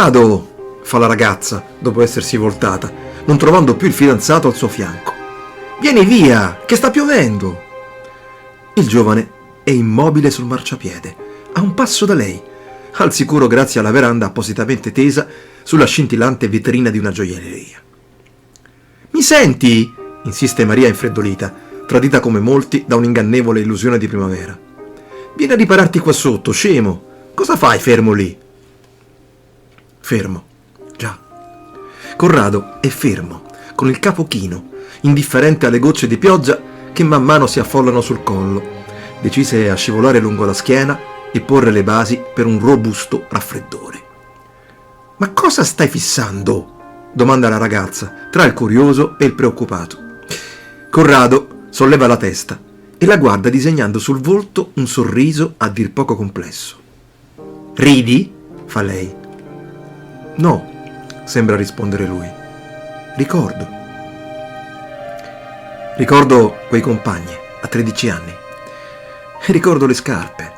Corrado! Fa la ragazza, dopo essersi voltata, non trovando più il fidanzato al suo fianco. Vieni via, che sta piovendo! Il giovane è immobile sul marciapiede, a un passo da lei, al sicuro grazie alla veranda appositamente tesa sulla scintillante vetrina di una gioielleria. Mi senti? Insiste Maria infreddolita, tradita come molti da un'ingannevole illusione di primavera. Vieni a ripararti qua sotto, scemo! Cosa fai fermo lì? Fermo, già. Corrado è fermo, con il capo chino, indifferente alle gocce di pioggia che man mano si affollano sul collo, decise a scivolare lungo la schiena e porre le basi per un robusto raffreddore. Ma cosa stai fissando? Domanda la ragazza, tra il curioso e il preoccupato. Corrado solleva la testa e la guarda disegnando sul volto un sorriso a dir poco complesso. Ridi? Fa lei. No, sembra rispondere lui. Ricordo quei compagni a 13 anni. E ricordo le scarpe.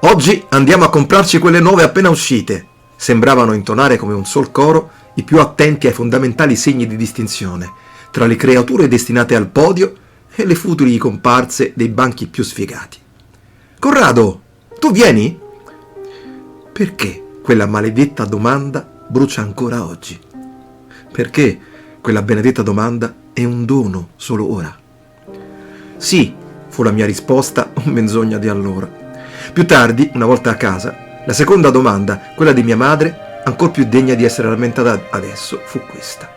Oggi andiamo a comprarci quelle nuove appena uscite. Sembravano intonare come un sol coro i più attenti ai fondamentali segni di distinzione tra le creature destinate al podio e le futili comparse dei banchi più sfigati. Corrado, tu vieni? Perché quella maledetta domanda brucia ancora oggi? Perché quella benedetta domanda è un dono solo ora? Sì, fu la mia risposta, menzogna di allora. Più tardi, una volta a casa, la seconda domanda, quella di mia madre, ancor più degna di essere lamentata adesso, fu questa.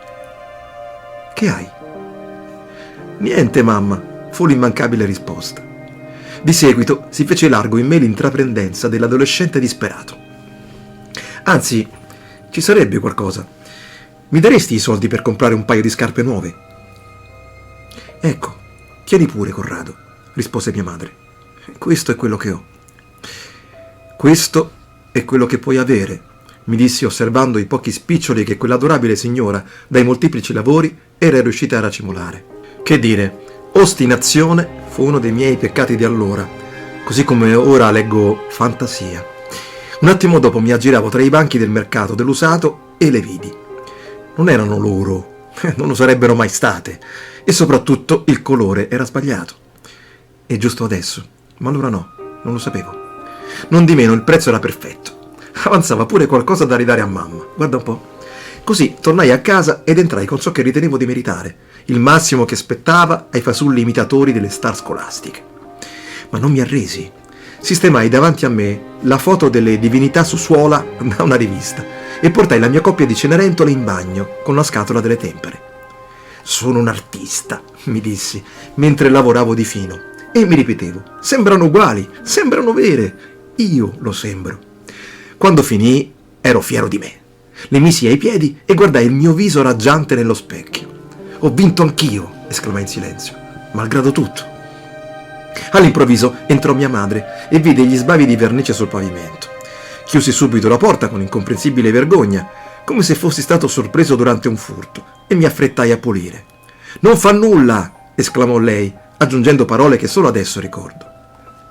Che hai? Niente, mamma, fu l'immancabile risposta. Di seguito si fece largo in me l'intraprendenza dell'adolescente disperato. Anzi, ci sarebbe qualcosa. Mi daresti i soldi per comprare un paio di scarpe nuove? Ecco, tieni pure, Corrado, rispose mia madre. Questo è quello che ho. Questo è quello che puoi avere, mi dissi osservando i pochi spiccioli che quell'adorabile signora, dai molteplici lavori, era riuscita a racimolare. Che dire, ostinazione fu uno dei miei peccati di allora, così come ora leggo fantasia. Un attimo dopo mi aggiravo tra i banchi del mercato dell'usato e le vidi. Non erano loro, non lo sarebbero mai state, e soprattutto il colore era sbagliato. E giusto adesso, ma allora no, non lo sapevo. Non di meno il prezzo era perfetto. Avanzava pure qualcosa da ridare a mamma, guarda un po'. Così tornai a casa ed entrai con ciò che ritenevo di meritare, il massimo che spettava ai fasulli imitatori delle star scolastiche. Ma non mi arresi. Sistemai davanti a me la foto delle divinità su suola da una rivista e portai la mia coppia di Cenerentole in bagno con la scatola delle tempere. Sono un artista, mi dissi, mentre lavoravo di fino, e mi ripetevo, sembrano uguali, sembrano vere, io lo sembro. Quando finii, ero fiero di me. Le misi ai piedi e guardai il mio viso raggiante nello specchio. Ho vinto anch'io, esclamai in silenzio, malgrado tutto. All'improvviso entrò mia madre e vide gli sbavi di vernice sul pavimento. Chiusi subito la porta con incomprensibile vergogna, come se fossi stato sorpreso durante un furto, e mi affrettai a pulire. «Non fa nulla!» esclamò lei, aggiungendo parole che solo adesso ricordo.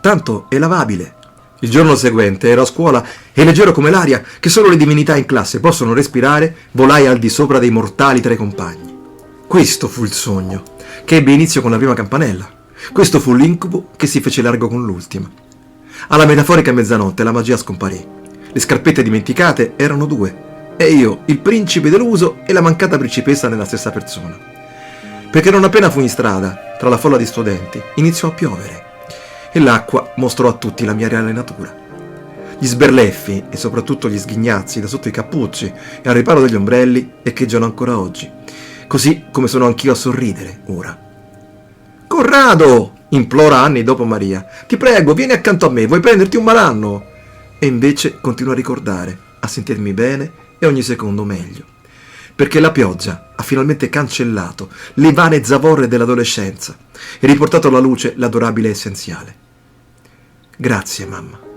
«Tanto è lavabile». Il giorno seguente ero a scuola e, leggero come l'aria che solo le divinità in classe possono respirare, volai al di sopra dei mortali tra i compagni. Questo fu il sogno, che ebbe inizio con la prima campanella. Questo fu l'incubo che si fece largo con l'ultima. Alla metaforica mezzanotte la magia scomparì. Le scarpette dimenticate erano 2, e io, il principe deluso e la mancata principessa nella stessa persona. Perché non appena fui in strada, tra la folla di studenti, iniziò a piovere, e l'acqua mostrò a tutti la mia reale natura. Gli sberleffi e soprattutto gli sghignazzi da sotto i cappucci e al riparo degli ombrelli echeggiano ancora oggi, così come sono anch'io a sorridere ora. «Corrado!» implora anni dopo Maria. «Ti prego, vieni accanto a me, vuoi prenderti un malanno?» E invece continuo a ricordare, a sentirmi bene e ogni secondo meglio. Perché la pioggia ha finalmente cancellato le vane zavorre dell'adolescenza e riportato alla luce l'adorabile essenziale. Grazie, mamma.